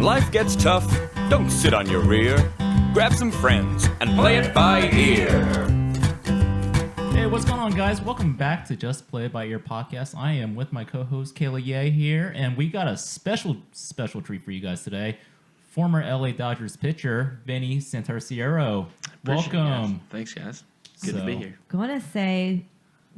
When life gets tough, don't sit on your rear. Grab some friends and play it by ear. Hey, what's going on, guys? Welcome back to Just Play It By Ear podcast. I am with my co-host Kayla Ye here, and we got a special treat for you guys today. Former LA Dodgers pitcher Vinny Santarsiero. Welcome. Thanks, guys. Good to be here. I want to say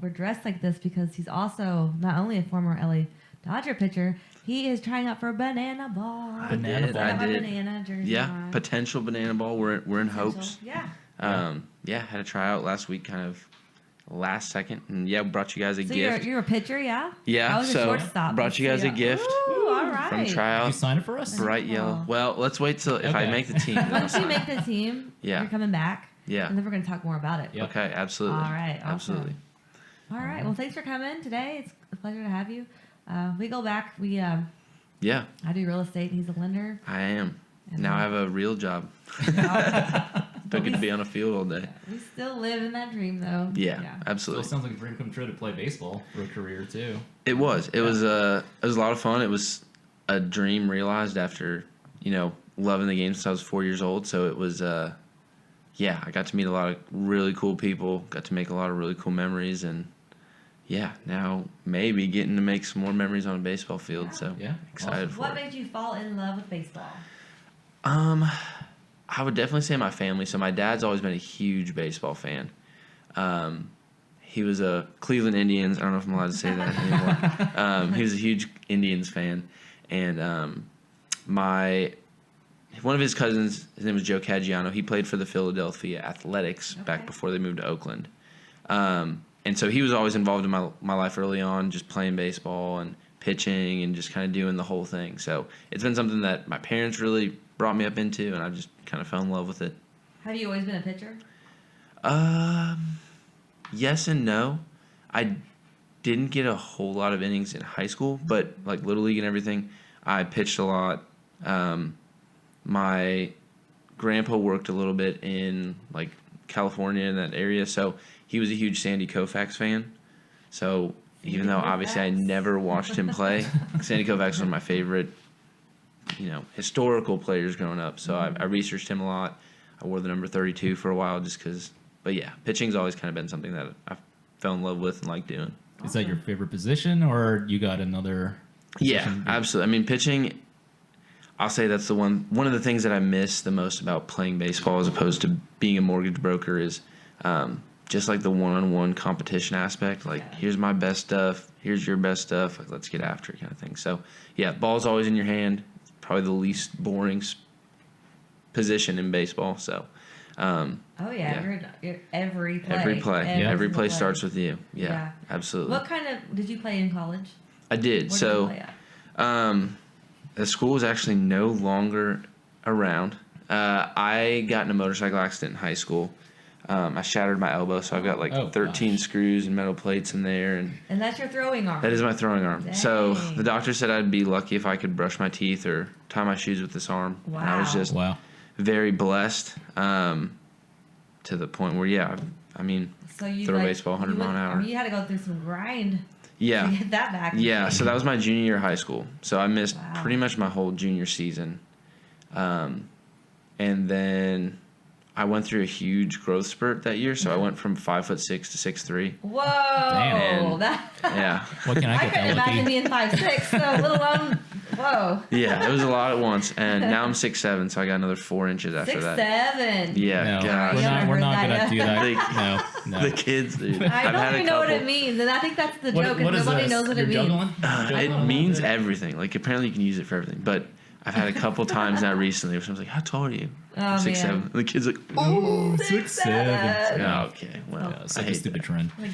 we're dressed like this because he's also not only a former LA Dodger pitcher, he is trying out for a banana ball. I did. Banana jersey. Yeah, on. potential banana ball. We're in hopes. Yeah. Had a tryout last week, kind of last second, and brought you guys a So gift. you're a pitcher, yeah? Yeah, I was a so shortstop. brought you guys a gift Ooh, all right. from tryout. You sign it for us? Bright yellow. Well, let's wait till if I make the team. then I'll Once you sign make it. the team, Yeah. you're coming back. Yeah. And then we're going to talk more about it. Yep. Okay, absolutely. All right, awesome. Absolutely. All right. Well, thanks for coming today. It's a pleasure to have you. We go back. Yeah, I do real estate. He's a lender. I am. And Now I then- have a real job. Don't get to be on a field all day. We still live in that dream, though. Yeah, Still absolutely. sounds like a dream come true to play baseball for a career too. It was. It was a lot of fun. It was a dream realized after, loving the game since I was 4 years old. So it was, I got to meet a lot of really cool people, got to make a lot of really cool memories, and now maybe getting to make some more memories on a baseball field. So Yeah. excited for What it. made you fall in love with baseball? I would definitely say my family. So my dad's always been a huge baseball fan. He was a Cleveland Indians. I don't know if I'm allowed to say that anymore. He was a huge Indians fan, and one of his cousins, his name was Joe Caggiano. He played for the Philadelphia Athletics back before they moved to Oakland. And so he was always involved in my life early on, just playing baseball and pitching and just kind of doing the whole thing. So it's been something that my parents really brought me up into, and I just kind of fell in love with it. Have you always been a pitcher? Yes and no. I didn't get a whole lot of innings in high school, but like Little League and everything, I pitched a lot. My grandpa worked a little bit in like California in that area, so he was a huge Sandy Koufax fan. So even though obviously I never watched him play, Sandy Koufax was one of my favorite, historical players growing up. So I researched him a lot. I wore the number 32 for a while just because. But yeah, pitching's always kind of been something that I fell in love with and like doing. Is that your favorite position, or you got another position? Yeah, absolutely. I mean, pitching, I'll say that's the one of the things that I miss the most about playing baseball as opposed to being a mortgage broker is just like the one-on-one competition aspect. Like, here's my best stuff, here's your best stuff, like, let's get after it kind of thing. So, yeah, ball's always in your hand. It's probably the least boring position in baseball. So, You're every play. Every play starts with you. Yeah, absolutely. What kind of did you play in college? I did. Where So, did you play at? the school is actually no longer around. I got in a motorcycle accident in high school. I shattered my elbow, so I've got like 13 screws and metal plates in there, and that's your throwing arm. that is my throwing arm. Dang. So the doctor said I'd be lucky if I could brush my teeth or tie my shoes with this arm. Wow. And I was just very blessed to the point where, so you throw baseball 100 mile an hour. You had to go through some grind to Yeah. get that back. Yeah, so that was my junior year of high school. So I missed pretty much my whole junior season. And then I went through a huge growth spurt that year. So I went from 5'6" to 6'3". Whoa. Damn. Yeah. What can I I get couldn't that imagine lucky? being 5'6", so let alone, whoa. Yeah, it was a lot at once. And now I'm 6'7", so I got another 4 inches after that. 6'7". Yeah, No, gosh. we're not Heard gonna that do yet. that. No. The kids, dude. I I've had don't a even know what couple. it means, and I think that's the joke, What because is nobody this? knows what it You're means. juggling? It means everything. Like, apparently you can use it for everything. But I've had a couple times now recently where someone's like, how tall are you? Oh, 6'7". man. The kid's like, Oh, 6'7". yeah, okay, well, Yeah, it's I like a hate stupid that. trend. I'm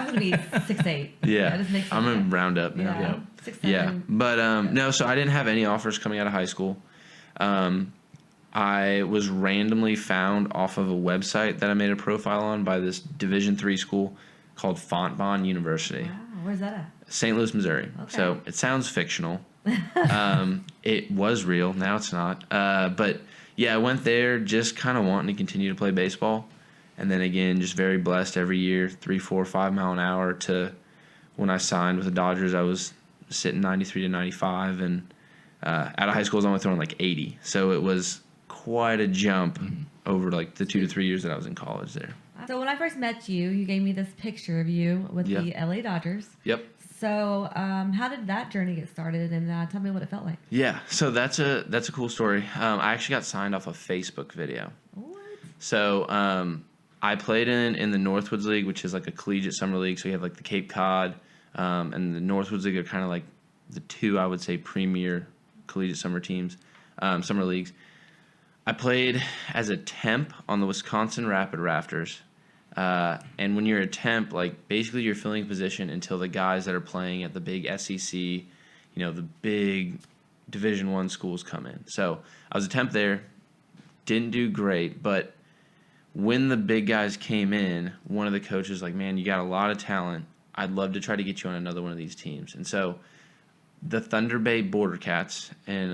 going to be 6'8". Yeah, That just makes I'm sense. gonna round up now. Yeah. Yeah, 6'7". yeah. But no, so I didn't have any offers coming out of high school. I was randomly found off of a website that I made a profile on by this Division III school called Fontbonne University, Wow, where's that at? St. Louis, Missouri. Okay. So it sounds fictional. It was real. Now it's not. But yeah, I went there just kind of wanting to continue to play baseball. And then again, just very blessed every year, 3, 4, 5 mile an hour to when I signed with the Dodgers, I was sitting 93 to 95 and out of high school, I was only throwing like 80. So it was quite a jump over like the 2 to 3 years that I was in college there. So when I first met you, you gave me this picture of you with Yeah. the LA Dodgers. Yep. So how did that journey get started? And tell me what it felt like. Yeah. So that's a cool story. I actually got signed off a Facebook video. What? So I played in the Northwoods League, which is like a collegiate summer league. So you have like the Cape Cod and the Northwoods League are kind of like the two, I would say, premier collegiate summer teams, summer leagues. I played as a temp on the Wisconsin Rapid Rafters. And when you're a temp, like basically you're filling a position until the guys that are playing at the big SEC, the big Division I schools come in. So I was a temp there, didn't do great, but when the big guys came in, one of the coaches was like, man, you got a lot of talent. I'd love to try to get you on another one of these teams. And so the Thunder Bay Border Cats in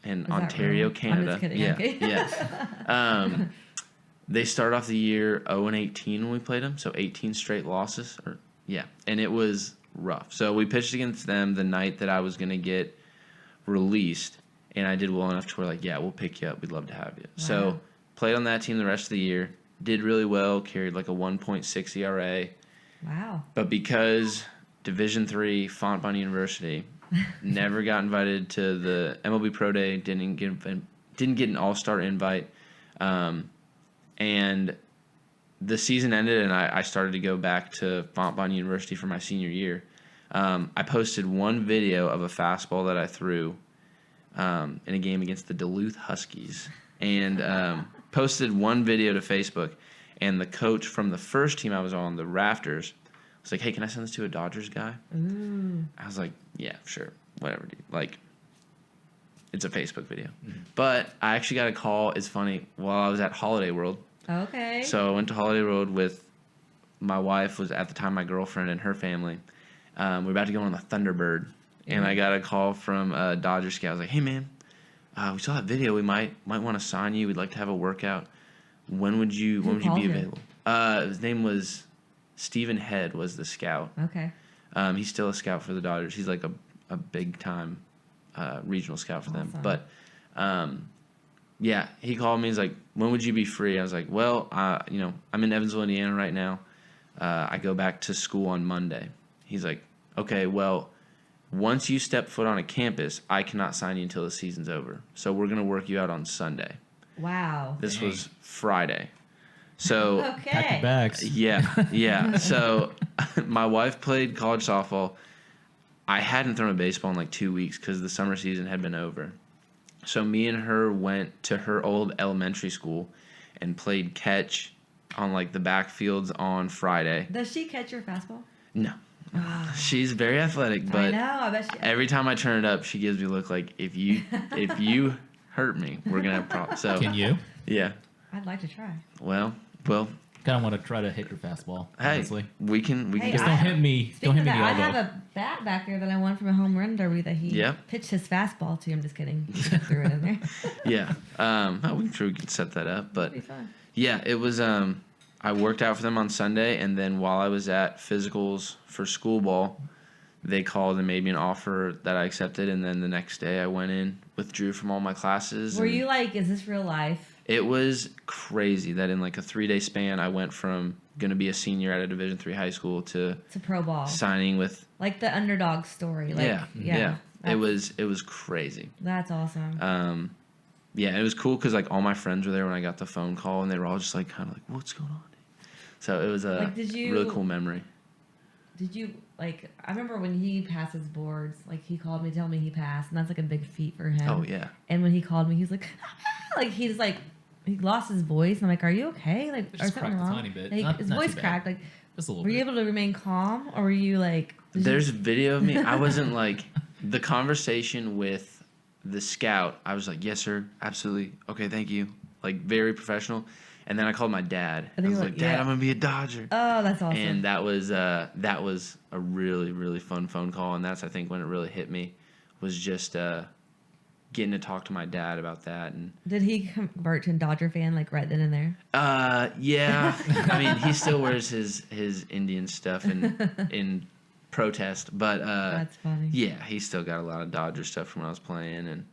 Ontario, real? Canada. I'm just kidding. Yeah, Okay. yeah. They started off the year 0-18 when we played them, so 18 straight losses. And it was rough. So we pitched against them the night that I was going to get released, and I did well enough to where, like, yeah, we'll pick you up. We'd love to have you. Wow. So played on that team the rest of the year, did really well, carried like a 1.6 ERA. Wow. But because Division III, Fontbonne University, never got invited to the MLB Pro Day, didn't get an All-Star invite, and the season ended, and I started to go back to Fontbonne University for my senior year. I posted one video of a fastball that I threw in a game against the Duluth Huskies, and posted one video to Facebook. And the coach from the first team I was on, the Rafters, was like, hey, can I send this to a Dodgers guy? Ooh. I was like, yeah, sure, whatever, dude. Like, it's a Facebook video. But I actually got a call, it's funny, while I was at Holiday World. Okay. So I went to Holiday World with my wife, was at the time my girlfriend and her family. We were about to go on the Thunderbird, and I got a call from a Dodger scout. I was like, hey, man, we saw that video. We might want to sign you. We'd like to have a workout. When would you be available? His name was Stephen Head, was the scout. Okay. He's still a scout for the Dodgers. He's like a big time regional scout for them. But yeah, he called me. He's like, when would you be free? I was like, well, I'm in Evansville, Indiana right now. I go back to school on Monday. He's like, okay, well, once you step foot on a campus, I cannot sign you until the season's over. So we're going to work you out on Sunday. Wow. This was Friday. So Okay. Pack your bags. yeah. So my wife played college softball. I hadn't thrown a baseball in like 2 weeks because the summer season had been over. So me and her went to her old elementary school and played catch on like the backfields on Friday. Does she catch your fastball? No. She's very athletic, I but know. I bet she. every time I turn it up, she gives me a look like, if you hurt me, we're gonna have problems. So Can you? yeah. I'd like to try. Well, Kind of want to try to hit your fastball. hey, Honestly. we can Hey, Just get don't hit me. Speaking Don't hit of me in that, the I elbow. have a bat back there that I won from a home run derby that he Yeah. pitched his fastball to. I'm just kidding. He threw it in there. yeah. We can set that up, but That'd be fun. yeah, it was. I worked out for them on Sunday, and then while I was at physicals for school ball, they called and made me an offer that I accepted, and then the next day I went in, withdrew from all my classes. Were and you like, is this real life? It was crazy that in like a 3-day span, I went from going to be a senior at a Division III high school to To pro ball. signing with. Like the underdog story. Like, Yeah. It That's- was crazy. That's awesome. Yeah, it was cool because like all my friends were there when I got the phone call, and they were all just like kind of like, "What's going on?" So it was a Like, did you- really cool memory. Did you, like, I remember when he passed his boards, like, he called me, tell me he passed, and that's, like, a big feat for him. Oh yeah, And when he called me, he was like, like, he's like, he lost his voice. And I'm like, are you okay? Like, It or just something cracked a wrong? tiny bit. Like, Not his too voice bad. cracked. Like, Just a little were bit. you able to remain calm? Or were you, like... there's video of me. I wasn't like the conversation with the scout. I was like, "Yes, sir, absolutely, okay, thank you." Like very professional. And then I called my dad. And I you was were like, like, "Dad, yeah. I'm gonna be a Dodger." Oh, that's awesome. And that was a really, really fun phone call, and that's I think when it really hit me was just getting to talk to my dad about that. And Did he convert to a Dodger fan, like, right then and there? yeah, I mean he still wears his Indian stuff in protest. But That's funny. yeah, he's still got a lot of Dodger stuff from when I was playing, and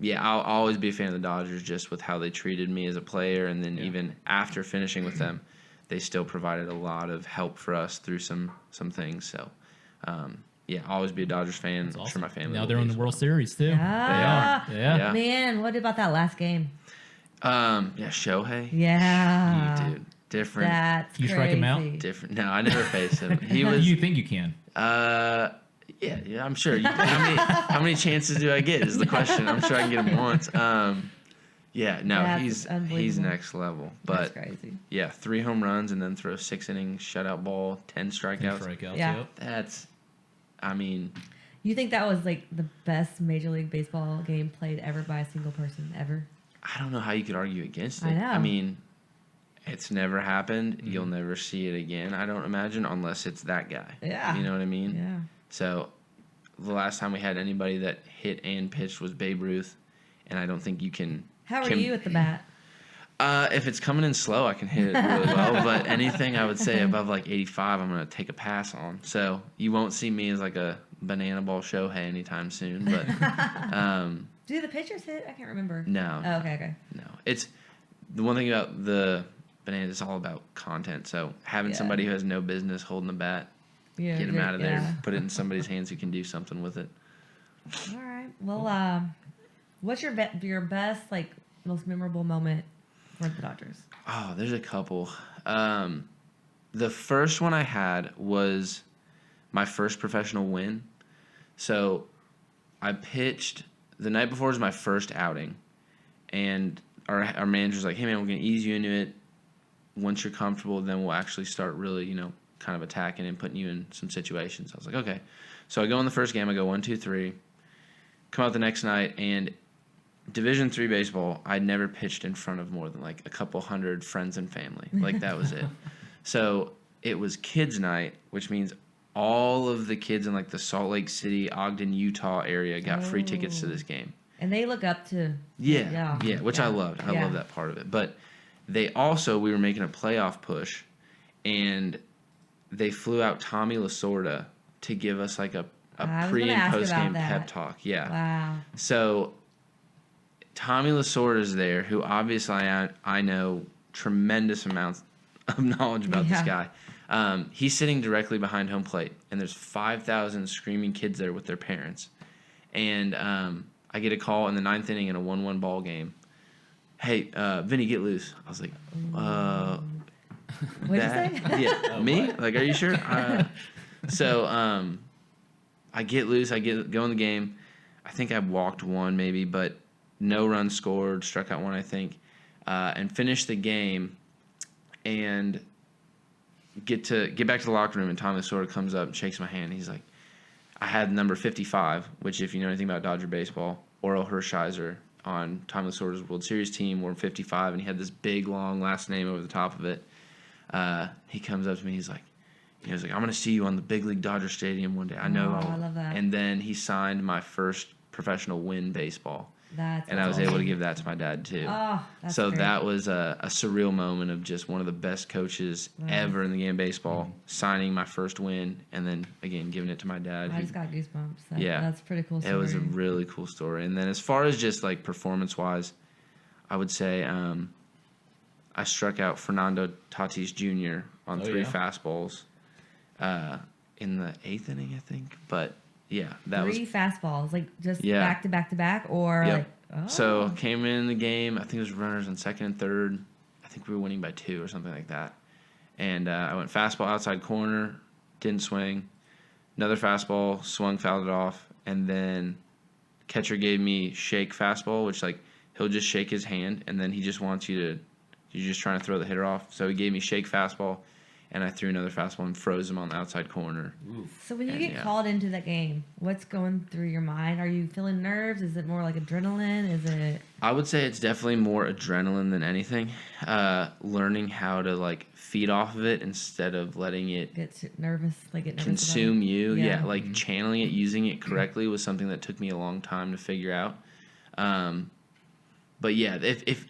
yeah, I'll always be a fan of the Dodgers just with how they treated me as a player, and then even after finishing with them, they still provided a lot of help for us through some things. So, yeah, I'll always be a Dodgers fan. That's I'm awesome. sure my family. Now will they're be in the as World well. Series too. Yeah. They are. Yeah. Yeah. Man, what about that last game? Yeah, Shohei. Yeah. Dude, different. That's You strike him out? crazy. Different. No, I never faced him. He Do was. you think you can? Yeah, I'm sure. How many chances do I get? Is the question. I'm sure I can get him once. Yeah, no, That's he's unbelievable. next level. That's But crazy. yeah, 3 home runs and then throw 6 innings shutout ball, 10 strikeouts. Strikeouts. Yeah. Yep. That's, I mean, You think that was like the best Major League Baseball game played ever by a single person ever? I don't know how you could argue against it. I know. I mean, it's never happened. You'll never see it again, I don't imagine, unless it's that guy. Yeah. You know what I mean? Yeah. So the last time we had anybody that hit and pitched was Babe Ruth, and I don't think you can. How are you at the bat? If it's coming in slow, I can hit it really well. But anything I would say above like 85, I'm going to take a pass on. So you won't see me as like a banana ball Shohei anytime soon. But Do the pitchers hit? I can't remember. no, Oh, okay. no. It's the one thing about the banana. It's all about content. So having Yeah. somebody who has no business holding the bat, Yeah, get him out of there, yeah. put it in somebody's hands who can do something with it. All right. Well, what's your best, like, most memorable moment for the Dodgers? Oh, there's a couple. The first one I had was my first professional win. So I pitched the night before was my first outing, and our manager's like, "Hey man, we're gonna ease you into it. Once you're comfortable, then we'll actually start really, kind of attacking and putting you in some situations." I was like, "Okay." So I go in the first game. I go 1, 2, 3. Come out the next night, and Division III baseball, I'd never pitched in front of more than like a couple hundred friends and family. Like that was it. So it was kids' night, which means all of the kids in like the Salt Lake City, Ogden, Utah area got free tickets to this game. And they look up to. Yeah, which I Yeah. loved. I Yeah. love that part of it. But we were making a playoff push, and they flew out Tommy Lasorda to give us like a I was pre gonna and ask post game about that. pep talk. Yeah. Wow. So Tommy Lasorda is there, who obviously I know tremendous amounts of knowledge about this Yeah. guy. He's sitting directly behind home plate, and there's 5,000 screaming kids there with their parents. And I get a call in the 9th inning in a 1-1 ball game. Hey, Vinny, get loose. I was like, What'd you say? Yeah, me? Like, are you sure? So I get loose. I go in the game. I think I walked one maybe, but no runs scored. Struck out one, I think, and finished the game. And get back to the locker room, and Tommy sort of comes up and shakes my hand. He's like, I had number 55, which if you know anything about Dodger baseball, Orel Hershiser on Tommy Lasorda's World Series team wore 55, and he had this big long last name over the top of it. He comes up to me. He was like, I'm going to see you on the big league Dodger Stadium one day. I know. Oh, I love that. And then he signed my first professional win baseball, and I was able to give that to my dad too. Oh, that's So great. that was a surreal moment of just one of the best coaches ever in the game of baseball, signing my first win, and then again giving it to my dad. I who- just got goosebumps. Yeah. That's a pretty cool story. it was a really cool story. And then as far as just like performance wise, I would say I struck out Fernando Tatis Jr. on 3 yeah. fastballs in the 8th inning, I think. But yeah, that was 3 fastballs, like just Yeah. back to back to back, or Yep. like. Oh. So came in the game. I think it was runners on second and third. I think we were winning by 2 or something like that. And I went fastball outside corner, didn't swing. Another fastball, swung, fouled it off, and then catcher gave me shake fastball, which like he'll just shake his hand, and then he just wants you're just trying to throw the hitter off. So he gave me shake fastball, and I threw another fastball and froze him on the outside corner. So when you And, get yeah. called into that game, what's going through your mind? Are you feeling nerves? Is it more like adrenaline? Is it? I would say it's definitely more adrenaline than anything. Learning how to like feed off of it instead of letting it Nervous? Like get nervous consume about it? you. Yeah, Yeah. like channeling it, using it correctly was something that took me a long time to figure out. But yeah, if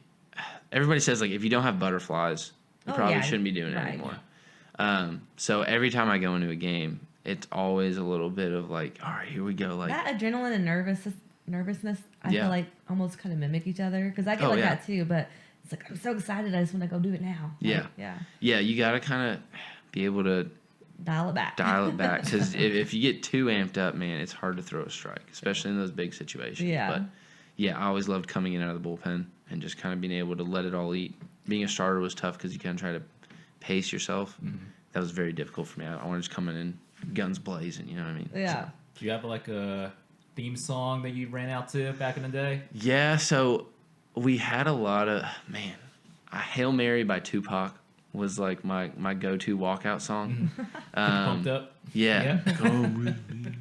everybody says like if you don't have butterflies, you Oh, probably yeah, shouldn't be doing it right. anymore. So every time I go into a game, it's always a little bit of like, all right, here we go. Like that adrenaline and nervousness, I Yeah. feel like almost kind of mimic each other because I get Oh, like yeah. that too. But it's like I'm so excited, I just want to go do it now. Yeah. Like, yeah. yeah, you got to kind of be able to Dial it back. dial it back because if you get too amped up, man, it's hard to throw a strike, especially in those big situations. Yeah. But yeah, I always loved coming in out of the bullpen and just kind of being able to let it all eat. Being a starter was tough because you kind of try to pace yourself. That was very difficult for me. I wanted to just come in and guns blazing. You know what I mean? Yeah. Do you have like a theme song that you ran out to back in the day? Yeah, so we had a lot of Hail Mary by Tupac was like my go-to walkout song. Pumped up? Yeah. Yeah. Come with me.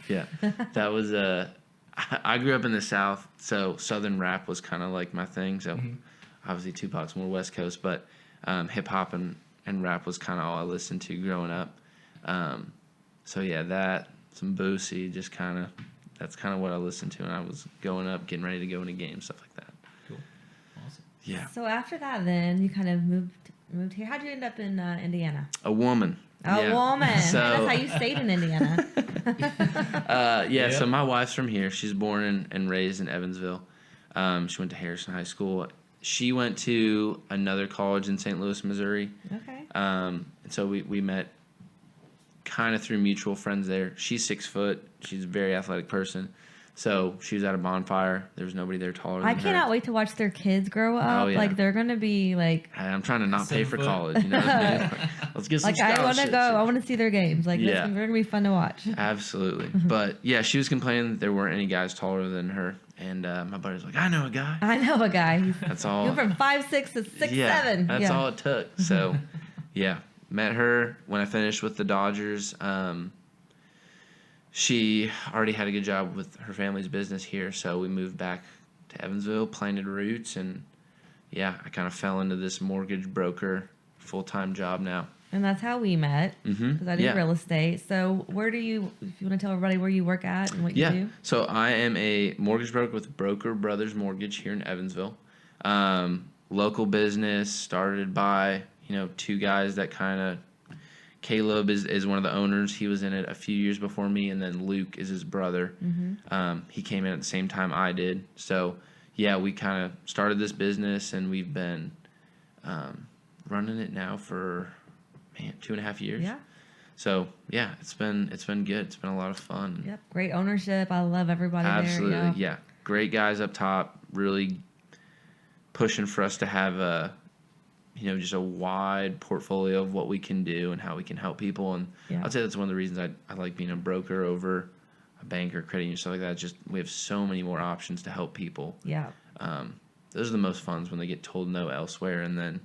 Yeah. That was I grew up in the South, so Southern rap was kind of like my thing. So obviously Tupac's more West Coast, but hip hop and rap was kind of all I listened to growing up. So yeah, that some Boosie, just that's kind of what I listened to when I was going up, getting ready to go into games, stuff like that. Cool. Awesome. Yeah. So after that, then you kind of moved here. How'd you end up in Indiana? A woman. A Yeah. woman. So That's how you stayed in Indiana. yeah, so Yep. my wife's from here. She's born and raised in Evansville. She went to Harrison High School. She went to another college in St. Louis, Missouri. Okay. And so we met kind of through mutual friends there. She's 6 foot. She's a very athletic person. So she was at a bonfire. There was nobody there taller than I her. cannot wait to watch their kids grow up. Oh, yeah. Like they're gonna be like, Hey, I'm trying to not pay 7 for foot. college. You know what I mean? Let's get some like I want to scholarships. go. I want to see their games. Like Yeah. they're gonna be fun to watch. Absolutely. But yeah, she was complaining that there weren't any guys taller than her. And my buddy was like, I know a guy. I know a guy. He That's all. went from 5'6" to 6'7". Yeah, that's all it took. So, yeah, met her when I finished with the Dodgers. She already had a good job with her family's business here, so we moved back to Evansville, planted roots, and yeah, I kind of fell into this mortgage broker full-time job now. And that's how we met. Because I do Yeah. real estate. So where do you, if you want to tell everybody where you work at and what you Yeah, do? so I am a mortgage broker with Broker Brothers Mortgage here in Evansville. Local business started by, two guys that kind of, Caleb is one of the owners. He was in it a few years before me, and then Luke is his brother. He came in at the same time I did. So, yeah, we kind of started this business, and we've been running it now for, 2.5 years. Yeah. So, yeah, it's been good. It's been a lot of fun. Yep. Great ownership. I love everybody Absolutely, there. yeah. Great guys up top, really pushing for us to have just a wide portfolio of what we can do and how we can help people. And Yeah. I'd say that's one of the reasons I like being a broker over a banker, credit union, stuff like that. Just we have so many more options to help people. Yeah. Those are the most fun when they get told no elsewhere, and then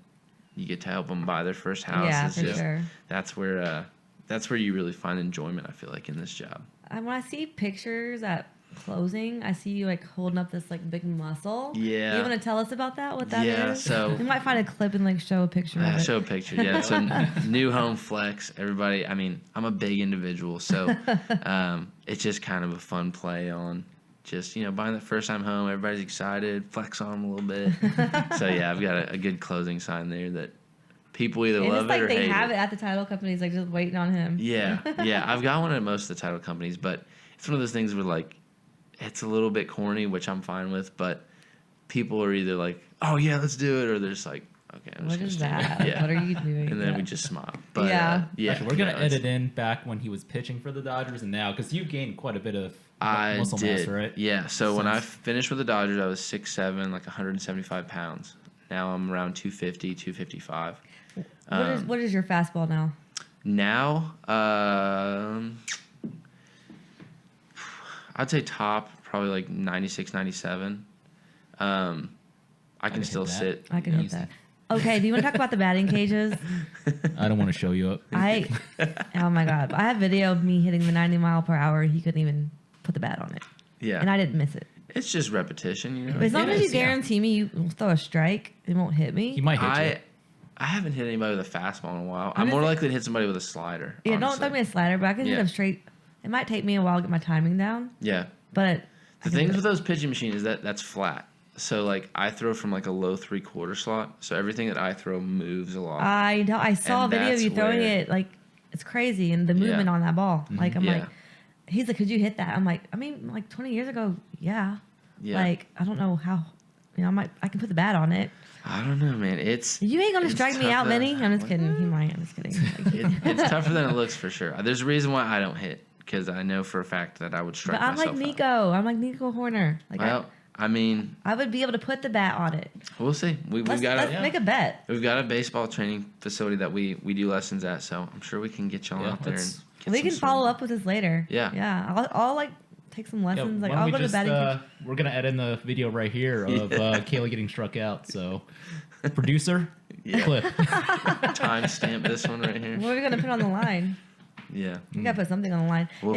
you get to help them buy their first house. Yeah, It's for just- sure. That's where you really find enjoyment, I feel like, in this job. And when I see pictures at closing, I see you like holding up this like big muscle. Yeah. You want to tell us about that? What that is? Yeah, so- we might find a clip and like show a picture of it. Show a picture, yeah. So new home flex. Everybody, I'm a big individual, so it's just kind of a fun play on just, buying the first time home. Everybody's excited, flex on them a little bit. So, yeah, I've got a good closing sign there that people either And love it's like it or they hate have it. it at the title companies, like just waiting on him. Yeah. I've got one at most of the title companies, but it's one of those things where, like, it's a little bit corny, which I'm fine with, but people are either like, oh, yeah, let's do it, or they're just like, okay, I'm What just is going to stand that? here. Yeah. What are you doing? And then Yeah. we just smile. But, Yeah. yeah. Actually, we're gonna it's- edit in back when he was pitching for the Dodgers and now, because you gained quite a bit of I muscle did. mass, right? Yeah. So when I Since- finished with the Dodgers, I was 6'7", like 175 pounds. Now I'm around 250, 255. What is your fastball now? Now, I'd say top probably like 96, 97. I can can still hit that. sit. I can hit Easy. that. Okay, do you want to talk about the batting cages? I don't want to show you up. Oh my God. I have video of me hitting the 90 mile per hour. He couldn't even put the bat on it. Yeah. And I didn't miss it. It's just repetition, you know. But as long It as you is, yeah. guarantee me you will throw a strike, it won't hit me. He might hit you. I haven't hit anybody with a fastball in a while. I'm I'm more just- likely to hit somebody with a slider. Yeah, don't honestly. throw me a slider, but I can hit Yeah. him straight. It might take me a while to get my timing down, Yeah. but The things with those pitching machines is that's flat. So like I throw from like a low 3/4 slot. So everything that I throw moves a lot. I know. I saw a And video of that's you throwing where- it like it's crazy, and the movement on that ball. Like I'm Yeah. like, he's like, could you hit that? I'm like, I mean, like 20 years ago, yeah. Like I don't know how, I can put the bat on it. I don't know, man. You ain't gonna it's strike me tough out, to- Vinny. I'm just kidding. He might. I'm just kidding. Like, It's tougher than it looks for sure. There's a reason why I don't hit because I know for a fact that I would strike but I'm myself like out. Nico. I'm like Nico Horner. Like Well, I mean, I would be able to put the bat on it. we'll see. We've Let's got make a bet. we've got a baseball training facility that we do lessons at, so I'm sure we can get y'all Yeah, out there and let's- get We some can follow swing. up with this later. Yeah. Yeah. I'll like take some Yeah, lessons. why Like don't I'll we go to just, batting cage. we're gonna add in the video right here of Kayla getting struck out. So, producer, Yeah. clip. Timestamp this one right here. What are we gonna put on the line? Yeah. We gotta put something on the line. Well,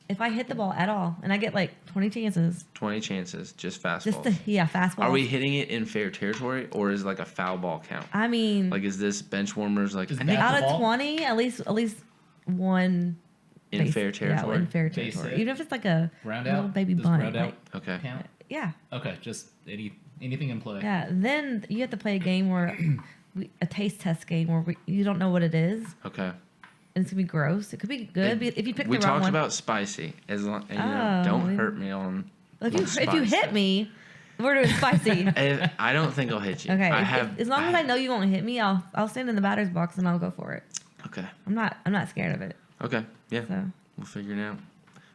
If I hit the ball at all and I get like 20 chances, 20 chances, just fastballs. fastball. Are we hitting it in fair territory or is like a foul ball count? I mean, Like, is this bench warmers like Is in that- out the of ball? 20, at least one base- fair territory? Yeah, in fair Base territory. hit? Even if it's like a Round little out. baby Does bunt. round like- out Okay. count? yeah, Okay, just anything in play. yeah. Then you have to play a game where a taste test game where you don't know what it is. Okay. And it's gonna be gross. It could be good if you pick We the wrong talked one. about spicy. As long, and, Oh, don't we- hurt me on. if on you spice. hit me, we're doing spicy. I don't think I'll hit you. Okay, I if- have. as long as I know you won't hit me, I'll stand in the batter's box and I'll go for it. Okay. I'm not scared of it. Okay. Yeah. So We'll figure it out.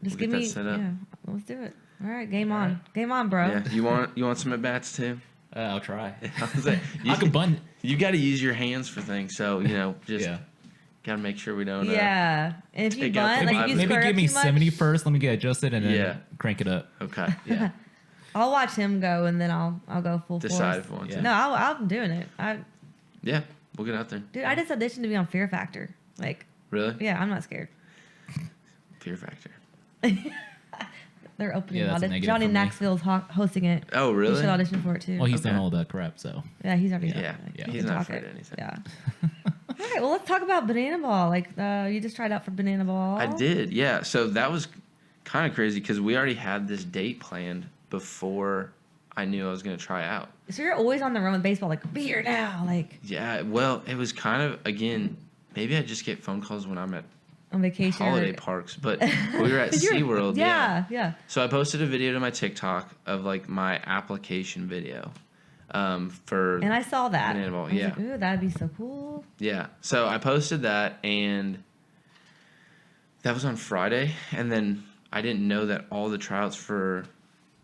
just We'll give get me that set up. yeah. Let's do it. All right, game on, game on, bro. Yeah. You want some at bats too? I'll try. I was like, I can bunt. You got to use your hands for things, so just Yeah. got to make sure we don't. Yeah. And if you take out bunt, the like if you vibe. Maybe square give up me too much, 70 first. Let me get adjusted and then Yeah. crank it up. Okay. Yeah. I'll watch him go and then I'll go full Decide force. if we want Yeah. to. No, I'm doing it. Yeah. We'll get out there. Dude, I just auditioned to be on Fear Factor. Like, Really? yeah, I'm not scared. Fear factor. They're opening Yeah, that's a audition. negative Johnny for me. Knoxville's hosting it. Oh, You really? should audition for it too. Well, he's Okay. done all that crap, so. Yeah, he's already Yeah. Yeah. he He's can not talk afraid it. of anything. Yeah. All right, well, let's talk about banana ball. Like, you just tried out for banana ball. I did. Yeah. So that was kind of crazy because we already had this date planned before I knew I was going to try out. So you're always on the run with baseball. Like, be here now. Like Yeah. Well, it was kind of again. Maybe I just get phone calls when I'm at on vacation. holiday parks, but we were at You're- SeaWorld. Yeah. So I posted a video to my TikTok of like my application video for And I saw that. Banana ball, I was yeah. like, ooh, that'd be so cool. yeah. So I posted that and that was on Friday, and then I didn't know that all the tryouts for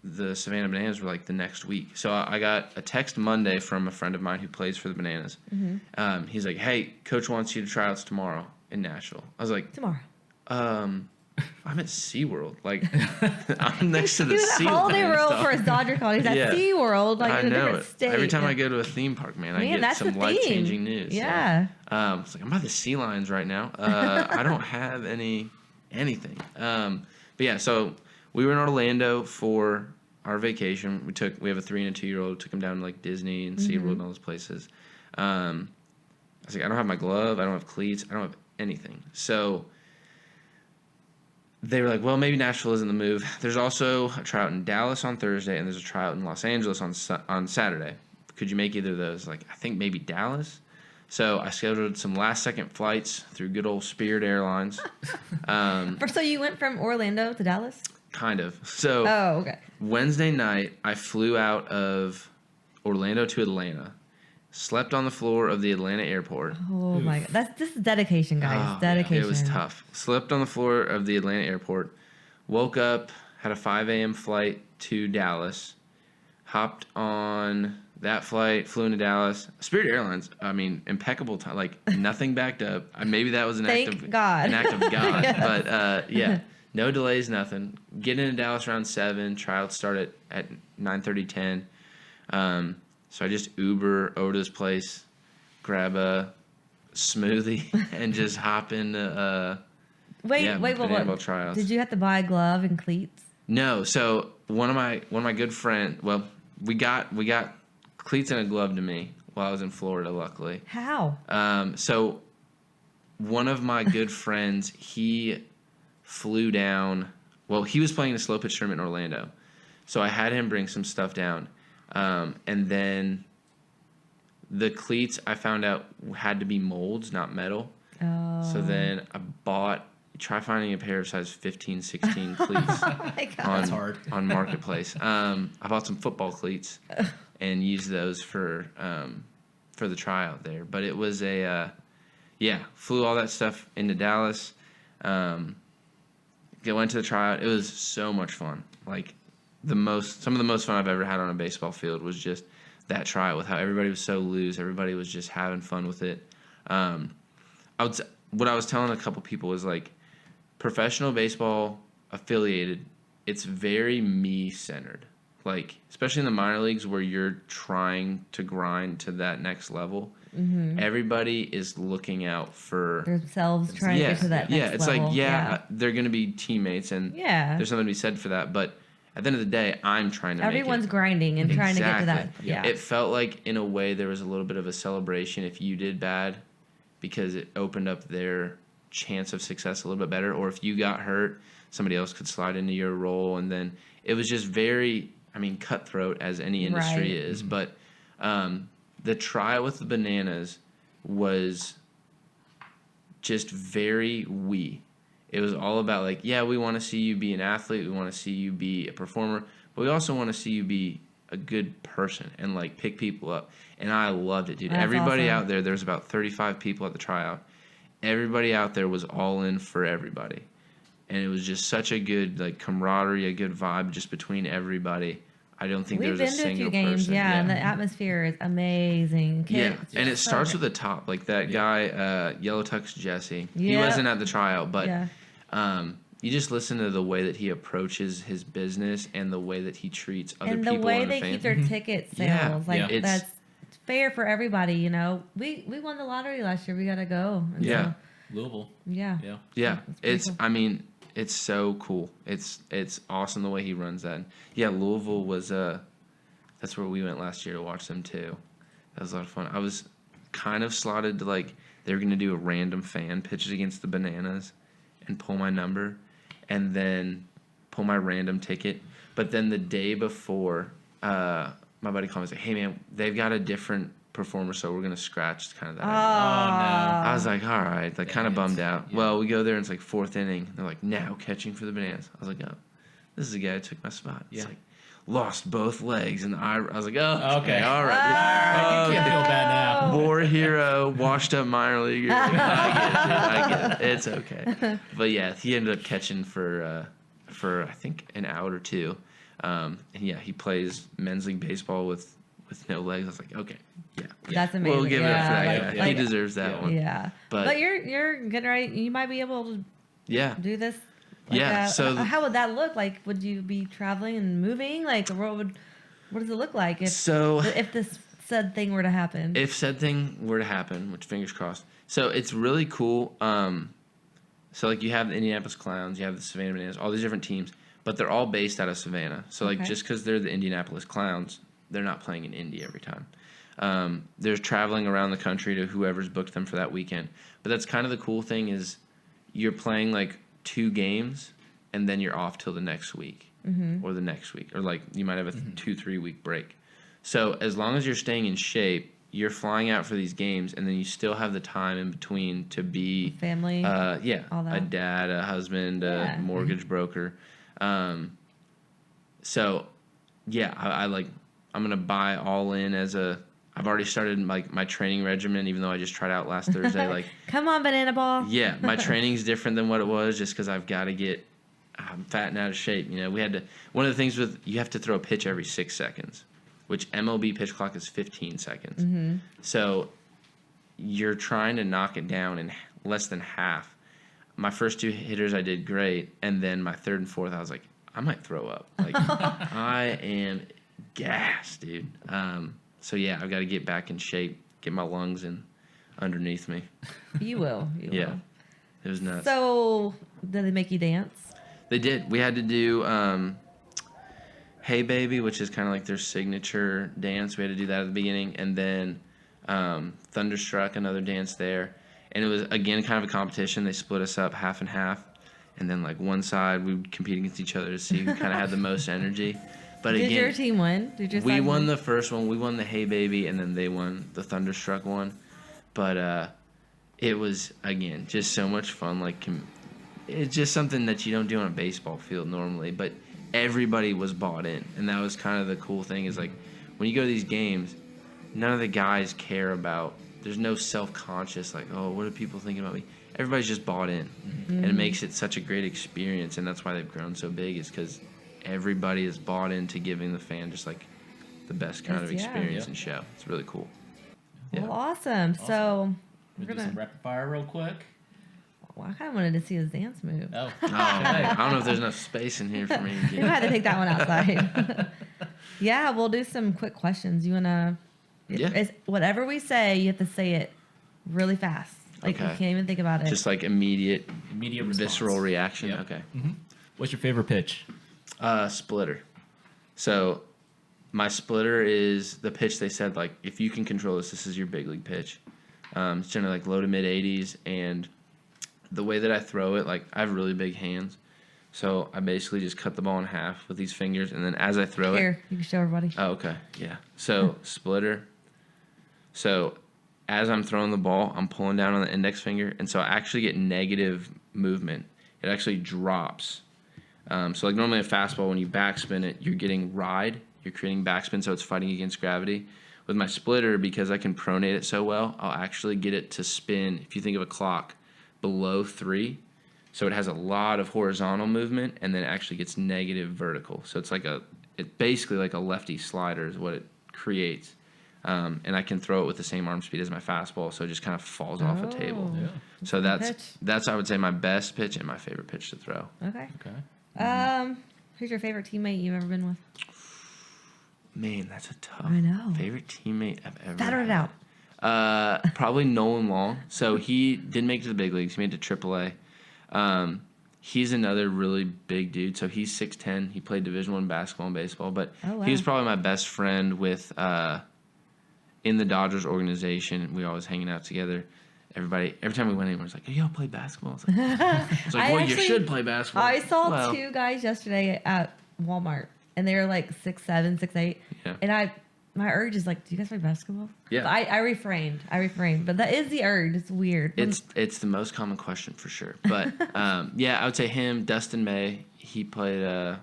the Savannah Bananas were like the next week. So I got a text Monday from a friend of mine who plays for the Bananas. He's like, "Hey, coach wants you to tryouts tomorrow in Nashville." I was like, Tomorrow. I'm at SeaWorld. Like, I'm next to the He was sea at Holiday lion, World so- for his Dodger call. He's Yeah. at SeaWorld, like I in a know different it. state. Every time Yeah. I go to a theme park, man, I Man, get that's some the life-changing theme. news. Yeah. It's like I'm by the sea lions right now. I don't have anything. But yeah, so we were in Orlando for our vacation. We have a 3 and a 2-year-old. Took him down to like Disney and SeaWorld and all those places. I was like, I don't have my glove. I don't have cleats. I don't have anything. So they were like, well, maybe Nashville isn't the move. There's also a tryout in Dallas on Thursday, and there's a tryout in Los Angeles on Saturday. Could you make either of those? Like, I think maybe Dallas. So I scheduled some last-second flights through good old Spirit Airlines. So you went from Orlando to Dallas? Kind of. So Oh, okay. Wednesday night, I flew out of Orlando to Atlanta, slept on the floor of the Atlanta airport. Oh my god, this is dedication, guys. Oh, Dedication. It was tough. Slept on the floor of the Atlanta airport. Woke up, had a 5 a.m. flight to Dallas. Hopped on that flight, flew into Dallas. Spirit Airlines, I mean, impeccable time. Like, nothing backed up. Maybe that was an Thank act of God. An act of God. Yes. But, yeah, no delays, nothing. Get into Dallas around 7. Tryouts start at 9:30, 10. So I just Uber over to this place, grab a smoothie, and just hop into Wait, banana ball what? tryouts. Did you have to buy a glove and cleats? No, so one of my good friends. Well, we got cleats and a glove to me while I was in Florida. Luckily, How? so one of my good friends, he flew down. Well, he was playing a slow pitch tournament in Orlando, so I had him bring some stuff down, and then the cleats I found out had to be molds, not metal. Oh. So then I try finding a pair of size 15, 16 cleats Oh my God. That's hard. on Marketplace. I bought some football cleats and used those for the tryout there. But it was flew all that stuff into Dallas. Went to the tryout. It was so much fun. Like some of the most fun I've ever had on a baseball field was just that tryout with how everybody was so loose. Everybody was just having fun with it. What I was telling a couple people was like, professional baseball affiliated, it's very me centered. Like, especially in the minor leagues where you're trying to grind to that next level, everybody is looking out for themselves, trying to get to that next it's level. like they're going to be teammates, and there's something to be said for that. But at the end of the day, I'm trying to Everyone's make it. grinding and trying to get to that. Yeah. It felt like, in a way, there was a little bit of a celebration if you did bad, because it opened up their chance of success a little bit better. Or if you got hurt, somebody else could slide into your role. And then it was just very, cutthroat, as any industry is. But the trial with the Bananas was just very we. It was all about like, we want to see you be an athlete. We want to see you be a performer. But we also want to see you be a good person and like pick people up. And I loved it, dude. That's Everybody awesome. out there was about 35 people at the tryout. Everybody out there was all in for everybody. And it was just such a good like camaraderie, a good vibe just between everybody. I don't think We've there's a been to a single few games, person. and the atmosphere is amazing. Kids, And it so starts good. with the top, like that guy, Yellow Tux Jesse. He Yeah. wasn't at the tryout, but Yeah. you just listen to the way that he approaches his business and the way that he treats other And the people way and the they fans. keep their ticket sales, Yeah. like Yeah. that's fair for everybody. You know, we won the lottery last year. We gotta go. And Yeah. Louisville. So, yeah. Yeah. Yeah, That's pretty it's. cool. I mean, it's so cool. It's awesome the way he runs that. Yeah, Louisville was. That's where we went last year to watch them too. That was a lot of fun. I was kind of slotted to like they were gonna do a random fan pitches against the Bananas, and pull my number, and then pull my random ticket. But then the day before, my buddy called me and said, "Hey man, they've got a different performer, so we're gonna scratch kind of that." Oh, I was like, all right, like kind of Dang it. bummed out. Yeah. Well, we go there and it's like fourth inning. They're like, now catching for the Bananas. I was like, oh, this is the guy who took my spot. It's Yeah. like, lost both legs. And I was like, oh, Okay. all right. You can't feel bad now. War hero, washed up minor leaguer. Like, I get it. It's okay. But yeah, he ended up catching for I think an out or two. And yeah, he plays men's league baseball with no legs. I was like, okay, yeah. That's amazing. We'll give it up for that like- guy. like- He deserves that one. Yeah. But you're getting ready. You might be able to Yeah. do this. Like Yeah, that. so- How would that look? Like, would you be traveling and moving? Like, what does it look like if this said thing were to happen? If said thing were to happen, which fingers crossed. So it's really cool. So like you have the Indianapolis Clowns, you have the Savannah Bananas, all these different teams, but they're all based out of Savannah. So like Okay. just because they're the Indianapolis Clowns, they're not playing in Indy every time. They're traveling around the country to whoever's booked them for that weekend. But that's kind of the cool thing is you're playing like 2 games and then you're off till the next week or the next week, or like you might have a 2-3 week break. So as long as you're staying in shape, you're flying out for these games, and then you still have the time in between to be Family. all all that. a dad, a husband, Yeah. a mortgage broker. So yeah, I'm gonna buy all in I've already started like my training regimen, even though I just tried out last Thursday. Like, Come on, banana ball. yeah, my training's different than what it was, just because I've got to I'm fat and out of shape. You know, one of the things with, you have to throw a pitch every 6 seconds, which MLB pitch clock is 15 seconds. So you're trying to knock it down in less than half. My first 2 hitters, I did great. And then my third and fourth, I was like, I might throw up. Like, I am gassed, dude. So yeah, I've got to get back in shape, get my lungs in underneath me. You will. Yeah. It was nuts. So, did they make you dance? They did. We had to do Hey Baby, which is kind of like their signature dance. We had to do that at the beginning. And then Thunderstruck, another dance there. And it was, again, kind of a competition. They split us up half and half. And then, like, one side, we would compete against each other to see who kind of had the most energy. But Did again, your team win? Did your we side won win? the first one. We won the Hey Baby, and then they won the Thunderstruck one. But it was, again, just so much fun. Like, it's just something that you don't do on a baseball field normally, but everybody was bought in. And that was kind of the cool thing is, like, when you go to these games, none of the guys care about, there's no self-conscious, like, oh, what are people thinking about me? Everybody's just bought in. And it makes it such a great experience, and that's why they've grown so big, is because everybody is bought into giving the fan just, like, the best kind of experience and show. It's really cool. Well, awesome. So We'll do some rapid fire real quick. I kind of wanted to see his dance move. Oh, I don't know if there's enough space in here for me to We might have to take that one outside. Yeah, we'll do some quick questions. You wanna? Yeah. It's, whatever we say, you have to say it really fast. Like you Okay. can't even think about it. Just like immediate response. visceral reaction. Yep. Okay. What's your favorite pitch? Splitter. So my splitter is the pitch they said, like, if you can control this is your big league pitch. It's generally like low to mid 80s, and the way that I throw it, like, I have really big hands. So I basically just cut the ball in half with these fingers, and then as I throw it. Here, you can show everybody. Oh, okay. Yeah. So splitter. So as I'm throwing the ball, I'm pulling down on the index finger, and so I actually get negative movement. It actually drops. So like normally a fastball, when you backspin it, you're getting ride. You're creating backspin, so it's fighting against gravity. With my splitter, because I can pronate it so well, I'll actually get it to spin, if you think of a clock, below 3. So it has a lot of horizontal movement, and then it actually gets negative vertical. So it's basically like a lefty slider is what it creates. And I can throw it with the same arm speed as my fastball, so it just kind of falls off a table. Oh. Yeah. So pitch. that's I would say my best pitch and my favorite pitch to throw. Okay. Okay. Who's your favorite teammate you've ever been with? Man, that's a tough. I know. Favorite teammate I've ever. Batter it had. out. Probably Nolan Long. So he didn't make it to the big leagues. He made it to AAA. He's another really big dude. So he's 6'10". He played Division I basketball and baseball, but Oh, wow. he was probably my best friend with in the Dodgers organization. We were always hanging out together. Every time we went anywhere, it's like, "Hey, y'all play basketball?" It's like, well, you should play basketball. I saw Well, 2 guys yesterday at Walmart, and they were like 6'7", 6'8", Yeah. and my urge is like, do you guys play basketball? Yeah. But I refrained, but that is the urge. It's weird. It's the most common question for sure. But yeah, I would say him, Dustin May. He played.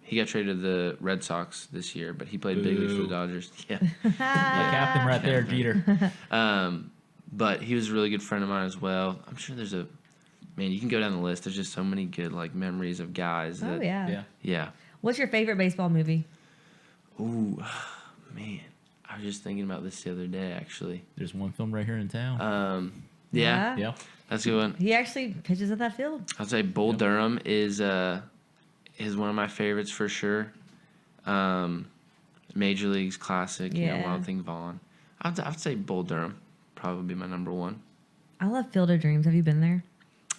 He got traded to the Red Sox this year, but he played big leagues for the Dodgers. Yeah. The captain right there, Jeter. But he was a really good friend of mine as well. I'm sure there's you can go down the list. There's just so many good like memories of guys. That, Oh yeah. Yeah. Yeah. What's your favorite baseball movie? Ooh, man. I was just thinking about this the other day, actually. There's one film right here in town. Yeah. Yeah. That's a good one. He actually pitches at that field. I'd say Bull Durham is one of my favorites for sure. Major Leagues classic, Yeah. Wild Thing Vaughn. I'd say Bull Durham probably be my number one. I love Field of Dreams. Have you been there?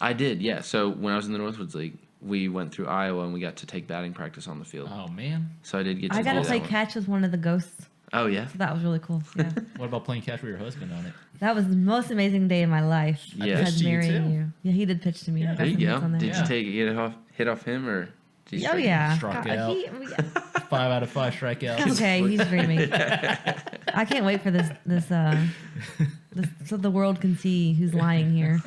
I did, yeah. So when I was in the Northwoods League, we went through Iowa and we got to take batting practice on the field. Oh man. So I did get to I got to do play that one. catch with one of the ghosts. Oh yeah, So that was really cool. Yeah. What about playing catch with your husband on it? That was the most amazing day of my life. Yeah. Besides Pitched to you, marrying too. you. Yeah, he did pitch to me. Yeah. I got there you some hits go. on there. Did Yeah. you take hit off him or? Did you Oh strike yeah. Struck God, out. 5 out of 5 strikeouts. Okay, he's dreaming. I can't wait for this so the world can see who's lying here.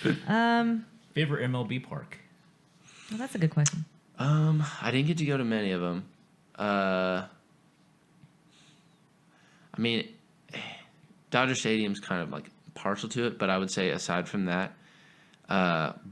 Favorite MLB park? Well, that's a good question. I didn't get to go to many of them. I mean, Dodger Stadium's kind of like partial to it, but I would say aside from that,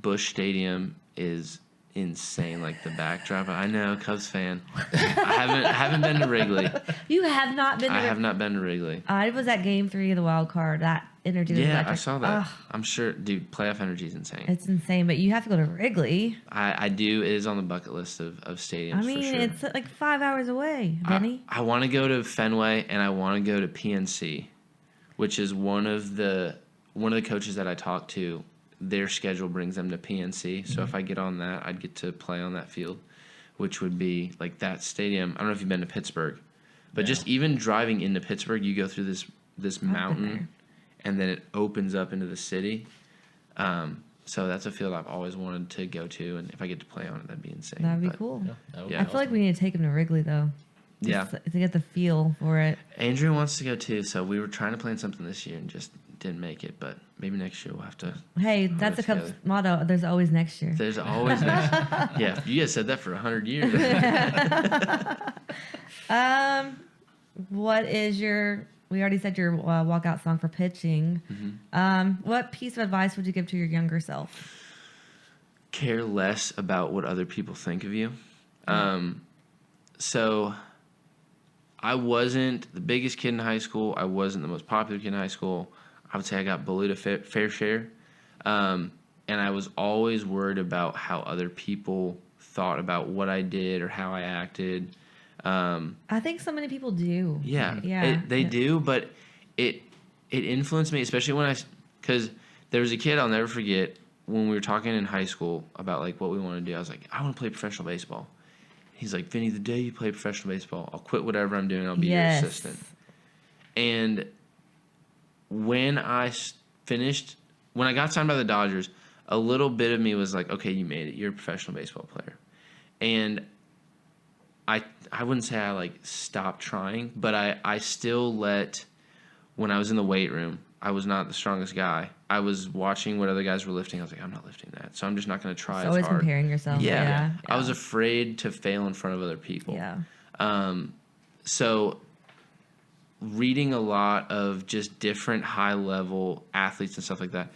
Busch Stadium is insane. Like the backdrop. I know, Cubs fan. I haven't been to Wrigley. You have not been. I have not been to Wrigley. I was at Game 3 of the wild card. That energy was Yeah, electric. I saw that. Ugh, I'm sure, dude. Playoff energy is insane. it's insane, but you have to go to Wrigley. I do. It is on the bucket list of stadiums. I mean, for sure. it's like 5 hours away, Vinny. I want to go to Fenway and I want to go to PNC, which is one of the coaches that I talked to. Their schedule brings them to PNC, so if I get on that, I'd get to play on that field, which would be like that stadium. I don't know if you've been to Pittsburgh, but just even driving into Pittsburgh, you go through this mountain, and then it opens up into the city. So that's a field I've always wanted to go to, and if I get to play on it, that'd be insane. That'd be But cool. Yeah, that would Yeah. I be feel like awesome. we need to take him to Wrigley, though. Yeah. Just to get the feel for it. Andrew wants to go too, so we were trying to plan something this year and just didn't make it. But maybe next year we'll have to. Hey, put that's it a Cubs together. motto. There's always next year. There's always next. Yeah, you guys said that for 100 years. What is your? We already said your walkout song for pitching. What piece of advice would you give to your younger self? Care less about what other people think of you. So I wasn't the biggest kid in high school. I wasn't the most popular kid in high school. I would say I got bullied a fair share. And I was always worried about how other people thought about what I did or how I acted. I think so many people do. Yeah. They do, but it influenced me, especially because there was a kid I'll never forget when we were talking in high school about like what we want to do. I was like, I want to play professional baseball. He's like, Vinny, the day you play professional baseball, I'll quit whatever I'm doing. I'll be your assistant. And when I got signed by the Dodgers, a little bit of me was like, okay, you made it. You're a professional baseball player. And I wouldn't say I like stopped trying, but I still when I was in the weight room, I was not the strongest guy. I was watching what other guys were lifting. I was like, I'm not lifting that. So I'm just not going to try as hard. Always comparing yourself. Yeah. I was afraid to fail in front of other people. Yeah. So reading a lot of just different high-level athletes and stuff like that,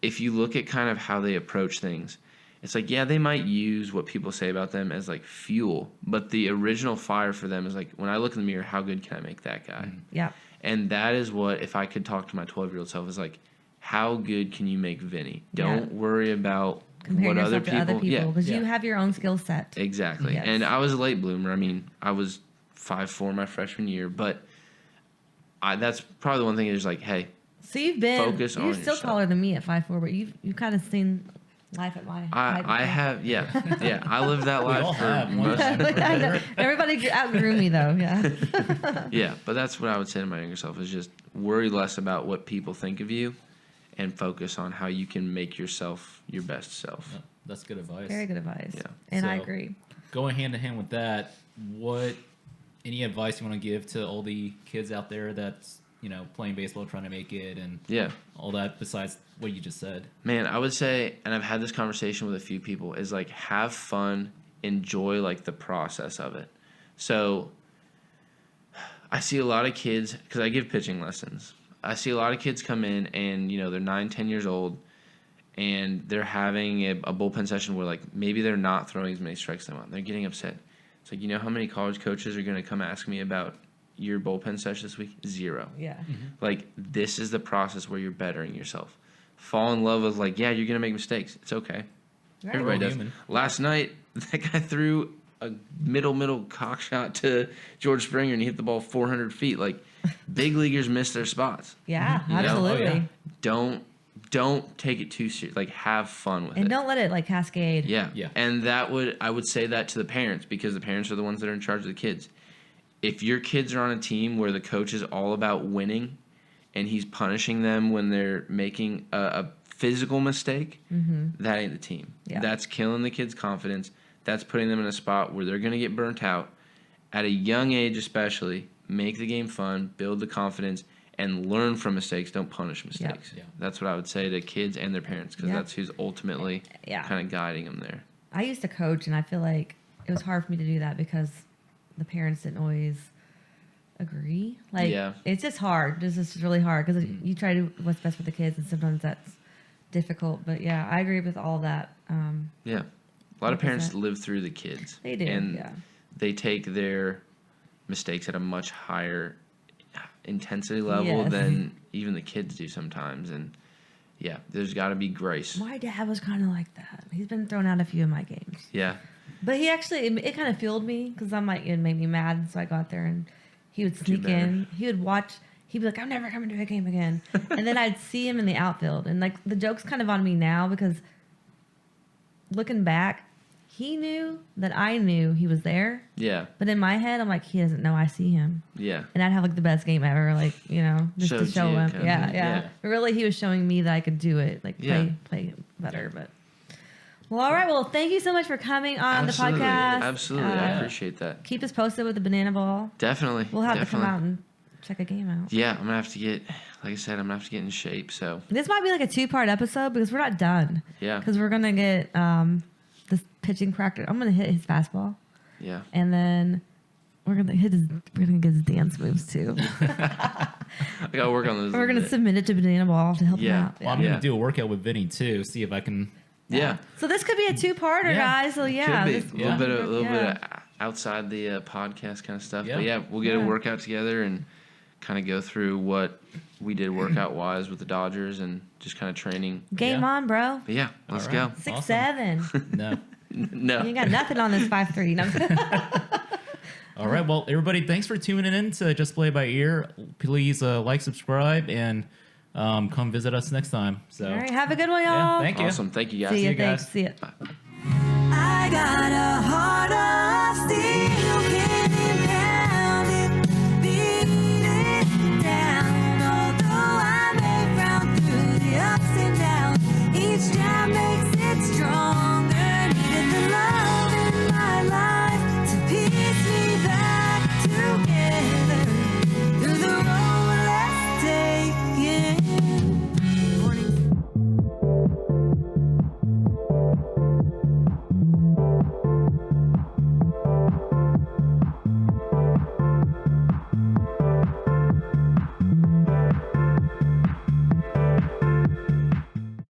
if you look at kind of how they approach things, it's like, yeah, they might use what people say about them as like fuel, but the original fire for them is like, when I look in the mirror, how good can I make that guy? Yeah. And that is what, if I could talk to my 12-year-old self, is like, how good can you make Vinny? Don't worry about Comparing what yourself to other people because Yeah. you have your own skill set. Exactly. Yes. And I was a late bloomer. I mean, I was 5'4" my freshman year, but that's probably the one thing is like, hey, So you've been Focus on you're still yourself. taller than me at 5'4", but you've kind of seen life at my height I before. have, yeah. I lived that We all life for have one most. time. I know. Everybody outgrew me though. Yeah. Yeah, but that's what I would say to my younger self is just worry less about what people think of you and focus on how you can make yourself your best self. Yeah, that's good advice. Very good advice. Yeah. And I So- agree. Going hand in hand with that, any advice you want to give to all the kids out there that's playing baseball, trying to make it, and Yeah. all that besides what you just said? Man, I would say, and I've had this conversation with a few people, is like have fun, enjoy like the process of it. So I see a lot of kids, because I give pitching lessons. I see a lot of kids come in and, they're 9, 10 years old and they're having a bullpen session where like maybe they're not throwing as many strikes as they want. They're getting upset. It's like, how many college coaches are going to come ask me about your bullpen session this week? 0. Yeah. Like, this is the process where you're bettering yourself. Fall in love with, like, yeah, you're going to make mistakes. It's okay. Right. Everybody We're does. human. Last night, that guy threw a middle cock shot to George Springer, and he hit the ball 400 feet. Like, big leaguers miss their spots. Yeah, know? absolutely. Oh, yeah. Don't take it too serious. Like, have fun with And it. don't let it like cascade. Yeah. Yeah. And I would say that to the parents, because the parents are the ones that are in charge of the kids. If your kids are on a team where the coach is all about winning and he's punishing them when they're making a physical mistake, that ain't the team. Yeah. That's killing the kids' confidence. That's putting them in a spot where they're going to get burnt out. At a young age especially, make the game fun, build the confidence, and learn from mistakes. Don't punish mistakes. Yeah. That's what I would say to kids and their parents, because Yep. that's who's ultimately Yeah. kind of guiding them there. I used to coach, and I feel like it was hard for me to do that because the parents didn't always agree. Like, Yeah. it's just hard. It's just really hard because you try to do what's best for the kids, and sometimes that's difficult. But yeah, I agree with all that. Yeah. A lot of parents 100%. live through the kids. They do. And Yeah. they take their mistakes at a much higher intensity level Yes. than even the kids do sometimes. And yeah, there's got to be grace. My dad was kind of like that. He's been thrown out a few of my games. Yeah. But he actually, it kind of fueled me because I'm like, it made me mad. So I go out there and he would sneak better. in. He would watch. He'd be like, I'm never coming to a game again. And then I'd see him in the outfield. And like the joke's kind of on me now because looking back, he knew that I knew he was there. Yeah. But in my head, I'm like, he doesn't know I see him. Yeah. And I'd have like the best game ever, like, just to Showed show you, him. kinda, Yeah. yeah. But really, he was showing me that I could do it, like Yeah. play better. But Well, all right. Well, thank you so much for coming on the podcast. Absolutely. I appreciate that. Keep us posted with the banana ball. Definitely. We'll have to come out and check a game out. Yeah, I'm going to have to get, like I said, I'm going to have to get in shape. So This might be like a 2-part episode because we're not done. Yeah. Because we're going to get this pitching practice. I'm going to hit his fastball. Yeah. And then we're going to get his dance moves too. I got to work on those. We're going to submit it to Banana Ball to help him out. Well, I'm going to do a workout with Vinny too, see if I can. Yeah. So this could be a 2-parter, guys. So yeah. Could be. A little bit yeah. of outside the podcast kind of stuff. Yeah. But yeah, we'll get a workout together and kind of go through what we did workout wise with the Dodgers and just kind of training. Game on, bro. But yeah, let's All go. right. 6'7". No. No. You ain't got nothing on this 5'3". No. All right. Well, everybody, thanks for tuning in to Just Play by Ear. Please like, subscribe, and come visit us next time. So, All right. Have a good one, y'all. yeah, thank you. Awesome. Thank you guys. See you you. guys. Thanks. See ya. Bye. I got a heart of